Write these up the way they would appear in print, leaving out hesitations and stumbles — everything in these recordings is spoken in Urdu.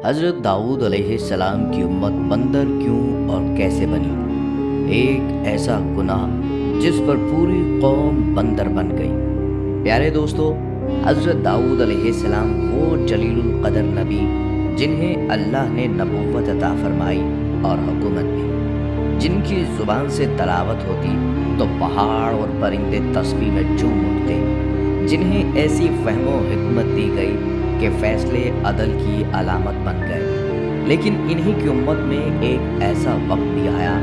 حضرت داؤد علیہ السلام کی امت بندر کیوں اور کیسے بنی؟ ایک ایسا گناہ جس پر پوری قوم بندر بن گئی۔ پیارے دوستو، حضرت داؤد علیہ السلام وہ جلیل القدر نبی جنہیں اللہ نے نبوت عطا فرمائی اور حکومت دی، جن کی زبان سے تلاوت ہوتی تو پہاڑ اور پرندے تسبیح میں جھوم اٹھتے، جنہیں ایسی فہم و حکمت دی گئی کہ فیصلے عدل کی علامت بن گئے۔ لیکن انہی کی امت میں ایک ایسا وقت بھی آیا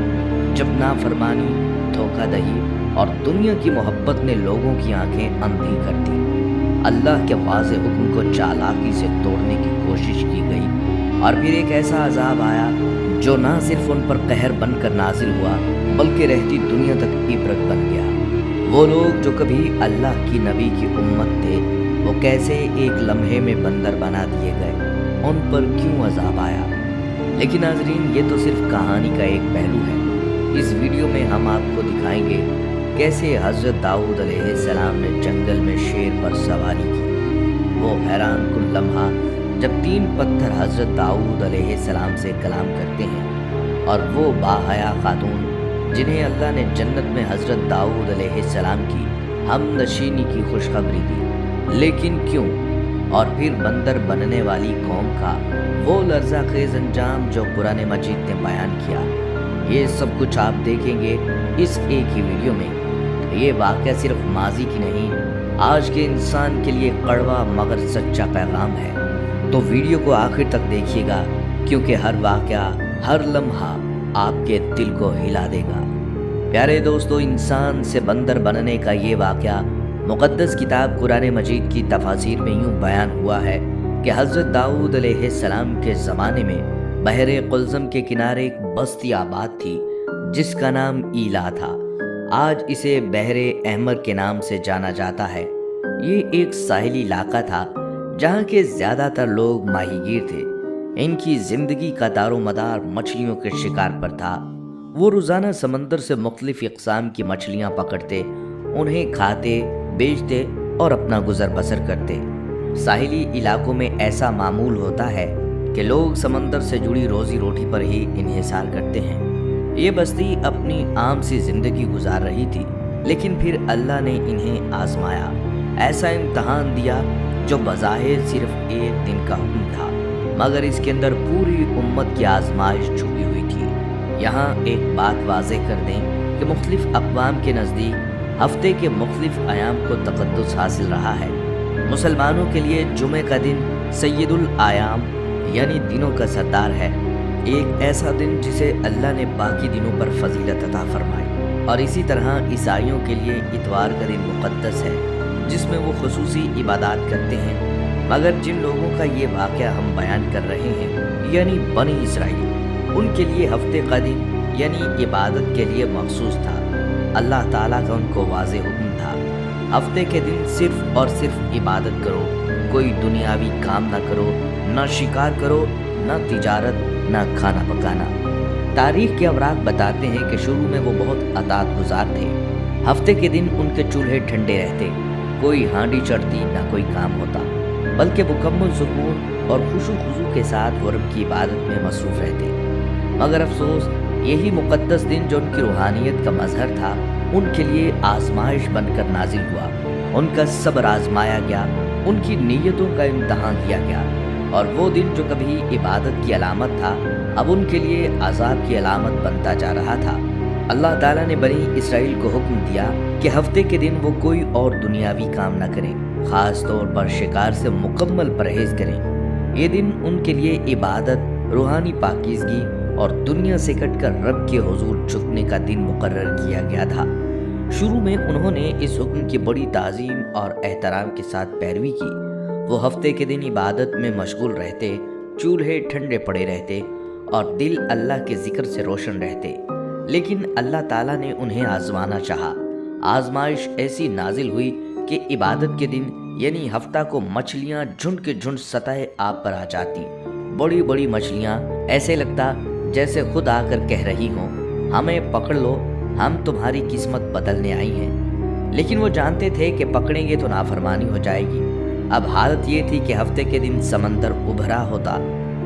جب نافرمانی، دھوکہ دہی اور دنیا کی محبت نے لوگوں کی آنکھیں اندھی کر دی۔ اللہ کے واضح حکم کو چالاکی سے توڑنے کی کوشش کی گئی، اور پھر ایک ایسا عذاب آیا جو نہ صرف ان پر قہر بن کر نازل ہوا بلکہ رہتی دنیا تک عبرت بن گیا۔ وہ لوگ جو کبھی اللہ کی نبی کی امت تھے، وہ کیسے ایک لمحے میں بندر بنا دیے گئے، ان پر کیوں عذاب آیا؟ لیکن ناظرین، یہ تو صرف کہانی کا ایک پہلو ہے۔ اس ویڈیو میں ہم آپ کو دکھائیں گے کیسے حضرت داؤد علیہ السلام نے جنگل میں شیر پر سواری کی۔ وہ حیران کن لمحہ جب 3 پتھر حضرت داؤد علیہ السلام سے کلام کرتے ہیں، اور وہ باحیا خاتون جنہیں اللہ نے جنت میں حضرت داؤد علیہ السلام کی ہم نشینی کی خوشخبری دی، لیکن کیوں؟ اور پھر بندر بننے والی قوم کا وہ لرزہ خیز انجام جو قرآن مجید نے بیان کیا، یہ سب کچھ آپ دیکھیں گے اس ایک ہی ویڈیو میں۔ یہ واقعہ صرف ماضی کی نہیں، آج کے انسان کے لیے کڑوا مگر سچا پیغام ہے۔ تو ویڈیو کو آخر تک دیکھیے گا، کیونکہ ہر واقعہ، ہر لمحہ آپ کے دل کو ہلا دے گا۔ پیارے دوستو، انسان سے بندر بننے کا یہ واقعہ مقدس کتاب قرآن مجید کی تفاسیر میں یوں بیان ہوا ہے کہ حضرت داؤد علیہ السلام کے زمانے میں بحر قلزم کے کنارے ایک بستی آباد تھی جس کا نام ایلا تھا۔ آج اسے بحر احمر کے نام سے جانا جاتا ہے۔ یہ ایک ساحلی علاقہ تھا جہاں کے زیادہ تر لوگ ماہی گیر تھے۔ ان کی زندگی کا دار و مدار مچھلیوں کے شکار پر تھا۔ وہ روزانہ سمندر سے مختلف اقسام کی مچھلیاں پکڑتے، انہیں کھاتے، بیچتے اور اپنا گزر بسر کرتے۔ ساحلی علاقوں میں ایسا معمول ہوتا ہے کہ لوگ سمندر سے جڑی روزی روٹی پر ہی انحصار کرتے ہیں۔ یہ بستی اپنی عام سی زندگی گزار رہی تھی، لیکن پھر اللہ نے انہیں آزمایا، ایسا امتحان دیا جو بظاہر صرف ایک دن کا حکم تھا، مگر اس کے اندر پوری امت کی آزمائش چھپی ہوئی تھی۔ یہاں ایک بات واضح کر دیں کہ مختلف اقوام کے نزدیک ہفتے کے مختلف ایام کو تقدس حاصل رہا ہے۔ مسلمانوں کے لیے جمعہ کا دن سید الایام یعنی دنوں کا سردار ہے، ایک ایسا دن جسے اللہ نے باقی دنوں پر فضیلت عطا فرمائی۔ اور اسی طرح عیسائیوں کے لیے اتوار کا دن مقدس ہے جس میں وہ خصوصی عبادات کرتے ہیں۔ مگر جن لوگوں کا یہ واقعہ ہم بیان کر رہے ہیں یعنی بنی اسرائیل، ان کے لیے ہفتے کا دن یعنی عبادت کے لیے مخصوص تھا۔ اللہ تعالیٰ کا ان کو واضح حکم تھا، ہفتے کے دن صرف اور صرف عبادت کرو، کوئی دنیاوی کام نہ کرو، نہ شکار کرو، نہ تجارت، نہ کھانا پکانا۔ تاریخ کے اوراق بتاتے ہیں کہ شروع میں وہ بہت اطاعت گزار تھے۔ ہفتے کے دن ان کے چولہے ٹھنڈے رہتے، کوئی ہانڈی چڑھتی، نہ کوئی کام ہوتا، بلکہ مکمل سکون اور خوشو خضو کے ساتھ وہ رب کی عبادت میں مصروف رہتے۔ مگر افسوس، یہی مقدس دن جو ان کی روحانیت کا مظہر تھا، ان کے لیے آزمائش بن کر نازل ہوا۔ ان کا صبر آزمایا گیا، ان کی نیتوں کا امتحان لیا گیا، اور وہ دن جو کبھی عبادت کی علامت تھا، اب ان کے لیے عذاب کی علامت بنتا جا رہا تھا۔ اللہ تعالیٰ نے بنی اسرائیل کو حکم دیا کہ ہفتے کے دن وہ کوئی اور دنیاوی کام نہ کریں، خاص طور پر شکار سے مکمل پرہیز کریں۔ یہ دن ان کے لیے عبادت، روحانی پاکیزگی اور دنیا سے کٹ کر رب کے حضور جھکنے کا دن مقرر کیا گیا تھا۔ شروع میں انہوں نے اس حکم کی بڑی تعظیم اور احترام کے ساتھ پیروی کی۔ وہ ہفتے کے دن عبادت میں مشغول رہتے، چولہے ٹھنڈے پڑے رہتے اور دل اللہ کے ذکر سے روشن رہتے۔ لیکن اللہ تعالیٰ نے انہیں آزمانا چاہا۔ آزمائش ایسی نازل ہوئی کہ عبادت کے دن یعنی ہفتہ کو مچھلیاں جھنڈ کے جھنڈ سطح آب پر آ جاتی، بڑی بڑی مچھلیاں، ایسے لگتا جیسے خود آ کر کہہ رہی ہوں، ہمیں پکڑ لو، ہم تمہاری قسمت بدلنے آئی ہیں۔ لیکن وہ جانتے تھے کہ پکڑیں گے تو نافرمانی ہو جائے گی۔ اب حالت یہ تھی کہ ہفتے کے دن سمندر ابھرا ہوتا،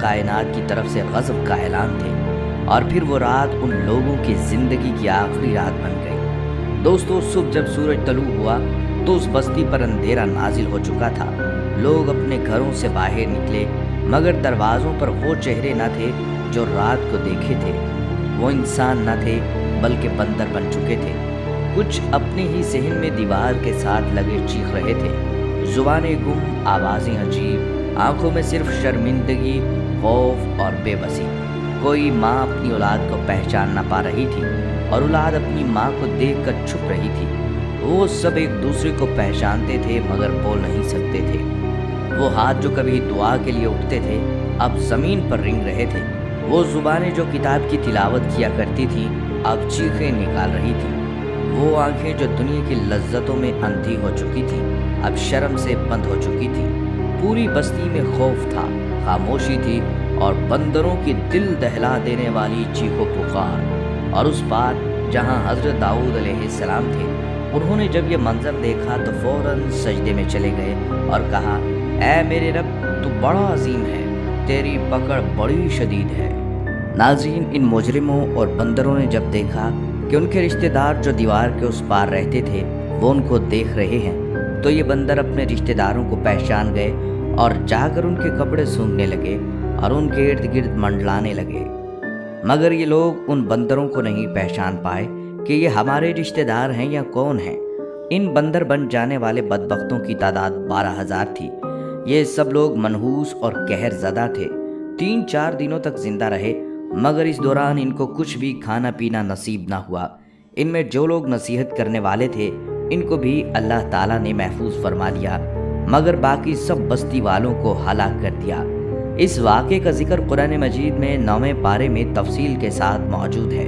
کائنات کی طرف سے غضب کا اعلان تھے، اور پھر وہ رات ان لوگوں کی زندگی کی آخری رات بن گئی۔ دوستو، صبح جب سورج طلوع ہوا تو اس بستی پر اندھیرا نازل ہو چکا تھا۔ لوگ اپنے گھروں سے باہر نکلے، مگر دروازوں پر وہ چہرے نہ تھے جو رات کو دیکھے تھے۔ وہ انسان نہ تھے بلکہ بندر بن چکے تھے۔ کچھ اپنے ہی ذہن میں دیوار کے ساتھ لگے چیخ رہے تھے، زبانیں گم، آوازیں عجیب، آنکھوں میں صرف شرمندگی، خوف اور بے بسی۔ کوئی ماں اپنی اولاد کو پہچان نہ پا رہی تھی اور اولاد اپنی ماں کو دیکھ کر چھپ رہی تھی۔ وہ سب ایک دوسرے کو پہچانتے تھے مگر بول نہیں سکتے تھے۔ وہ ہاتھ جو کبھی دعا کے لیے اٹھتے تھے اب زمین پر رنگ رہے تھے۔ وہ زبانیں جو کتاب کی تلاوت کیا کرتی تھیں اب چیخیں نکال رہی تھیں۔ وہ آنکھیں جو دنیا کی لذتوں میں اندھی ہو چکی تھیں اب شرم سے بند ہو چکی تھیں۔ پوری بستی میں خوف تھا، خاموشی تھی اور بندروں کی دل دہلا دینے والی چیخو پکار۔ اور اس بار جہاں حضرت داؤد علیہ السلام تھے، انہوں نے جب یہ منظر دیکھا تو فوراً سجدے میں چلے گئے اور کہا، اے میرے رب، تو بڑا عظیم ہے، تیری پکڑ بڑی شدید ہے۔ ناظرین، ان مجرموں اور بندروں نے جب دیکھا کہ ان کے رشتہ دار جو دیوار کے اس پار رہتے تھے وہ ان کو دیکھ رہے ہیں، تو یہ بندر اپنے رشتہ داروں کو پہچان گئے اور جا کر ان کے کپڑے سونگھنے لگے اور ان کے ارد گرد منڈلانے لگے۔ مگر یہ لوگ ان بندروں کو نہیں پہچان پائے کہ یہ ہمارے رشتہ دار ہیں یا کون ہیں۔ ان بندر بن جانے والے بدبختوں کی تعداد 12,000 تھی۔ یہ سب لوگ منحوس اور قہر زدہ تھے۔ 3-4 دنوں تک زندہ رہے، مگر اس دوران ان کو کچھ بھی کھانا پینا نصیب نہ ہوا۔ ان میں جو لوگ نصیحت کرنے والے تھے ان کو بھی اللہ تعالیٰ نے محفوظ فرما لیا، مگر باقی سب بستی والوں کو ہلاک کر دیا۔ اس واقعے کا ذکر قرآن مجید میں 9ویں پارے میں تفصیل کے ساتھ موجود ہے۔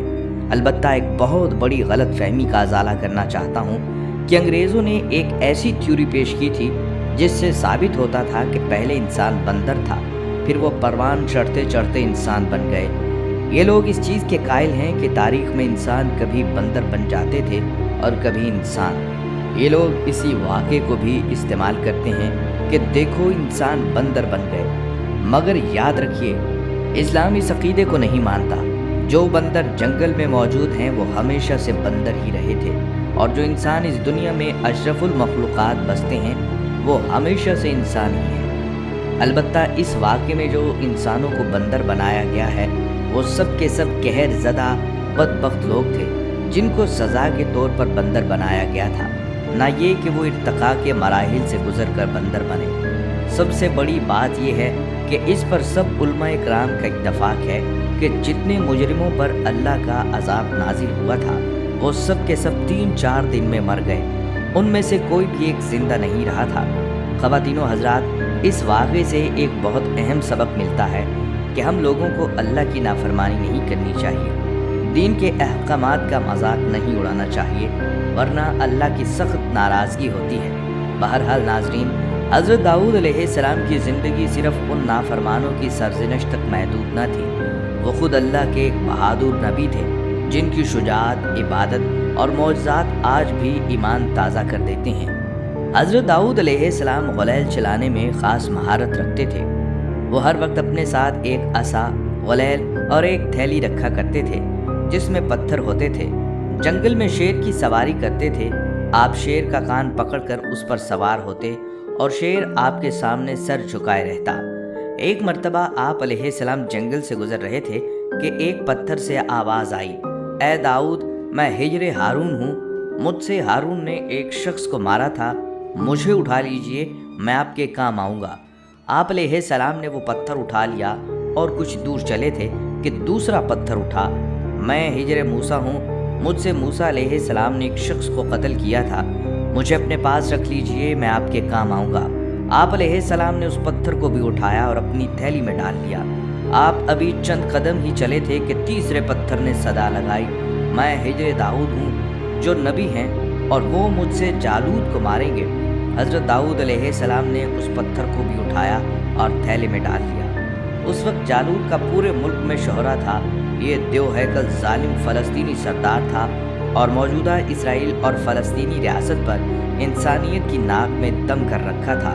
البتہ ایک بہت بڑی غلط فہمی کا ازالہ کرنا چاہتا ہوں کہ انگریزوں نے ایک ایسی تھیوری پیش کی تھی جس سے ثابت ہوتا تھا کہ پہلے انسان بندر تھا، پھر وہ پروان چڑھتے چڑھتے انسان بن گئے۔ یہ لوگ اس چیز کے قائل ہیں کہ تاریخ میں انسان کبھی بندر بن جاتے تھے اور کبھی انسان۔ یہ لوگ اسی واقعے کو بھی استعمال کرتے ہیں کہ دیکھو انسان بندر بن گئے، مگر یاد رکھیے اسلام اس عقیدے کو نہیں مانتا۔ جو بندر جنگل میں موجود ہیں وہ ہمیشہ سے بندر ہی رہے تھے، اور جو انسان اس دنیا میں اشرف المخلوقات بستے ہیں وہ ہمیشہ سے انسان ہی ہیں۔ البتہ اس واقعے میں جو انسانوں کو بندر بنایا گیا ہے وہ سب کے سب قہر زدہ بدبخت لوگ تھے جن کو سزا کے طور پر بندر بنایا گیا تھا، نہ یہ کہ وہ ارتقاء کے مراحل سے گزر کر بندر بنے۔ سب سے بڑی بات یہ ہے کہ اس پر سب علماء کرام کا اتفاق ہے کہ جتنے مجرموں پر اللہ کا عذاب نازل ہوا تھا وہ سب کے سب 3-4 دن میں مر گئے، ان میں سے کوئی بھی ایک زندہ نہیں رہا تھا۔ خواتین و حضرات، اس واقعے سے ایک بہت اہم سبق ملتا ہے کہ ہم لوگوں کو اللہ کی نافرمانی نہیں کرنی چاہیے، دین کے احکامات کا مذاق نہیں اڑانا چاہیے، ورنہ اللہ کی سخت ناراضگی ہوتی ہے۔ بہرحال ناظرین، حضرت داؤد علیہ السلام کی زندگی صرف ان نافرمانوں کی سرزنش تک محدود نہ تھی، وہ خود اللہ کے ایک بہادر نبی تھے جن کی شجاعت، عبادت اور معجزات آج بھی ایمان تازہ کر دیتے ہیں۔ حضرت داؤد علیہ السلام غلیل چلانے میں خاص مہارت رکھتے تھے۔ وہ ہر وقت اپنے ساتھ ایک عصا، غلیل اور ایک تھیلی رکھا کرتے تھے جس میں پتھر ہوتے تھے۔ جنگل میں شیر کی سواری کرتے تھے، آپ شیر کا کان پکڑ کر اس پر سوار ہوتے اور شیر آپ کے سامنے سر جھکائے رہتا۔ ایک مرتبہ آپ علیہ السلام جنگل سے گزر رہے تھے کہ ایک پتھر سے آواز آئی، اے داؤد، میں ہجر ہارون ہوں، مجھ سے ہارون نے ایک شخص کو مارا تھا، مجھے اٹھا لیجئے، میں آپ کے کام آؤں گا۔ آپ علیہ السلام نے وہ پتھر اٹھا لیا اور کچھ دور چلے تھے کہ دوسرا پتھر اٹھا، میں ہجر موسیٰ ہوں، مجھ سے موسیٰ علیہ السلام نے ایک شخص کو قتل کیا تھا، مجھے اپنے پاس رکھ لیجئے، میں آپ کے کام آؤں گا۔ آپ علیہ السلام نے اس پتھر کو بھی اٹھایا اور اپنی تھیلی میں ڈال لیا۔ آپ ابھی چند قدم ہی چلے تھے کہ تیسرے پتھر نے صدا لگائی، میں ہجر داؤد ہوں جو نبی ہیں اور وہ مجھ سے جالوت کو ماریں گے۔ حضرت داؤد علیہ السلام نے اس پتھر کو بھی اٹھایا اور تھیلے میں ڈال لیا۔ اس وقت جالوت کا پورے ملک میں شہرہ تھا، یہ دیو ہیکل ظالم فلسطینی سردار تھا اور موجودہ اسرائیل اور فلسطینی ریاست پر انسانیت کی ناک میں دم کر رکھا تھا۔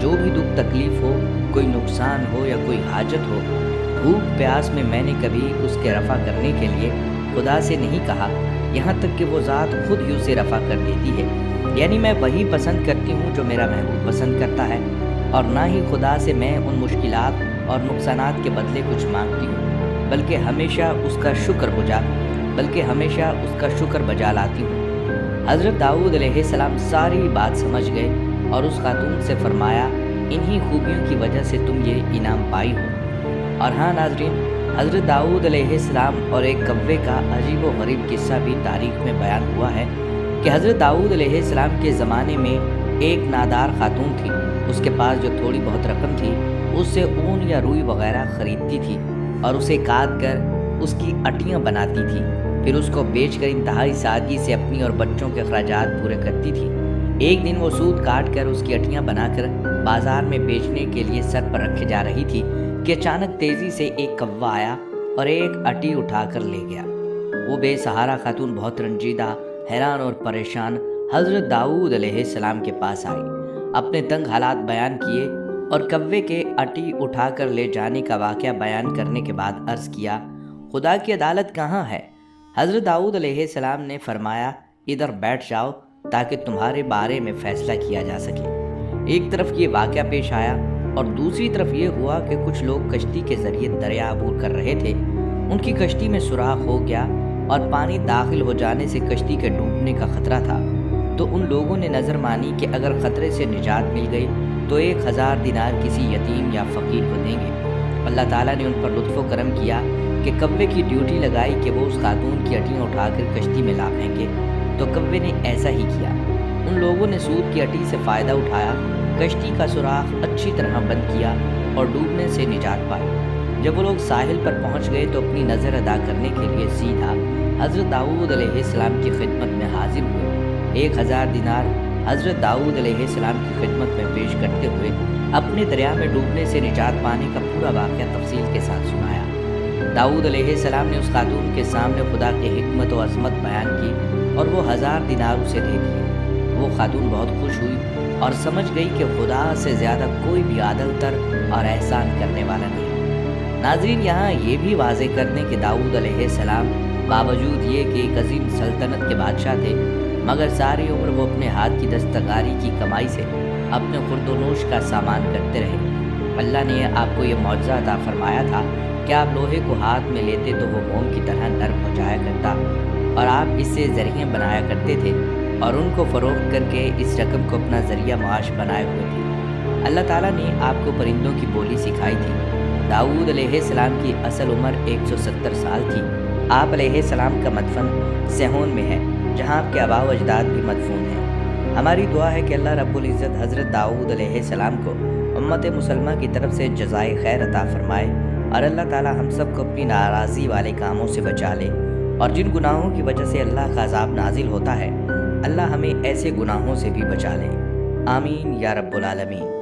جو بھی دکھ تکلیف ہو، کوئی نقصان ہو یا کوئی حاجت ہو، بھوک پیاس میں میں نے کبھی اس کے رفع کرنے کے لیے خدا سے نہیں کہا، یہاں تک کہ وہ ذات خود ہی اسے رفع کر دیتی ہے۔ یعنی میں وہی پسند کرتی ہوں جو میرا محبوب پسند کرتا ہے، اور نہ ہی خدا سے میں ان مشکلات اور نقصانات کے بدلے کچھ مانگتی ہوں، بلکہ ہمیشہ اس کا شکر بجا لاتی ہوں۔ حضرت داؤد علیہ السلام ساری بات سمجھ گئے اور اس خاتون سے فرمایا، انہی خوبیوں کی وجہ سے تم یہ انعام پائی ہو۔ اور ہاں ناظرین، حضرت داؤد علیہ السلام اور ایک کوے کا عجیب و غریب قصہ بھی تاریخ میں بیان ہوا ہے کہ حضرت داؤد علیہ السلام کے زمانے میں ایک نادار خاتون تھی۔ اس کے پاس جو تھوڑی بہت رقم تھی اس سے اون یا روئی وغیرہ خریدتی تھی اور اسے کاٹ کر اس کی اٹیاں بناتی تھی، پھر اس کو بیچ کر انتہائی سادگی سے اپنی اور بچوں کے اخراجات پورے کرتی تھی۔ ایک دن وہ سوت کاٹ کر اس کی اٹیاں بنا کر بازار میں بیچنے کے لیے سر پر رکھے جا رہی تھی کہ اچانک تیزی سے ایک کوا آیا اور ایک اٹی اٹھا کر لے گیا۔ وہ بے سہارا خاتون بہت رنجیدہ، حیران اور پریشان حضرت داؤد علیہ السلام کے پاس آئی، اپنے تنگ حالات بیان کیے اور کوے کے اٹی اٹھا کر لے جانے کا واقعہ بیان کرنے کے بعد عرض کیا، خدا کی عدالت کہاں ہے؟ حضرت داؤد علیہ السلام نے فرمایا، ادھر بیٹھ جاؤ تاکہ تمہارے بارے میں فیصلہ کیا جا سکے۔ ایک طرف یہ واقعہ پیش آیا اور دوسری طرف یہ ہوا کہ کچھ لوگ کشتی کے ذریعے دریا عبور کر رہے تھے۔ ان کی کشتی میں سوراخ ہو گیا اور پانی داخل ہو جانے سے کشتی کے ڈوبنے کا خطرہ تھا، تو ان لوگوں نے نظر مانی کہ اگر خطرے سے نجات مل گئی تو 1000 دینار کسی یتیم یا فقیر کو دیں گے۔ اللہ تعالیٰ نے ان پر لطف و کرم کیا کہ کوے کی ڈیوٹی لگائی کہ وہ اس خاتون کی اٹیاں اٹھا کر کشتی میں لا پھینکے، تو کوے نے ایسا ہی کیا۔ ان لوگوں نے سود کی اٹی سے فائدہ اٹھایا، کشتی کا سوراخ اچھی طرح بند کیا اور ڈوبنے سے نجات پائی۔ جب وہ لوگ ساحل پر پہنچ گئے تو اپنی نظر ادا کرنے کے لیے سیدھا حضرت داؤد علیہ السلام کی خدمت میں حاضر ہوئے۔ 1000 دینار حضرت داؤد علیہ السلام کی خدمت میں پیش کرتے ہوئے اپنے دریا میں ڈوبنے سے نجات پانے کا پورا واقعہ تفصیل کے ساتھ سنایا۔ داؤد علیہ السلام نے اس خاتون کے سامنے خدا کی حکمت و عظمت بیان کی اور وہ 1000 دینار اسے دے دیے۔ وہ خاتون بہت خوش ہوئی اور سمجھ گئی کہ خدا سے زیادہ کوئی بھی عادل تر اور احسان کرنے والا نہیں۔ ناظرین، یہاں یہ بھی واضح کر دیں کہ داؤد علیہ السلام باوجود یہ کہ ایک عظیم سلطنت کے بادشاہ تھے، مگر ساری عمر وہ اپنے ہاتھ کی دستکاری کی کمائی سے اپنے خورد و نوش کا سامان کرتے رہے۔ اللہ نے آپ کو یہ معجزہ عطا فرمایا تھا کہ آپ لوہے کو ہاتھ میں لیتے تو وہ موم کی طرح نرم ہو جایا کرتا، اور آپ اس سے ذریعے بنایا کرتے تھے اور ان کو فروخت کر کے اس رقم کو اپنا ذریعہ معاش بنائے ہوئے تھے۔ اللہ تعالیٰ نے آپ کو پرندوں کی بولی سکھائی تھی۔ داؤد علیہ السلام کی اصل عمر 170 سال تھی۔ آپ علیہ السلام کا مدفن سیہون میں ہے، جہاں آپ کے آباء و اجداد بھی مدفون ہیں۔ ہماری دعا ہے کہ اللہ رب العزت حضرت داؤد علیہ السلام کو امت مسلمہ کی طرف سے جزائے خیر عطا فرمائے، اور اللہ تعالیٰ ہم سب کو اپنی ناراضی والے کاموں سے بچا لے، اور جن گناہوں کی وجہ سے اللہ کا عذاب نازل ہوتا ہے، اللہ ہمیں ایسے گناہوں سے بھی بچا لے۔ آمین یا رب العالمین۔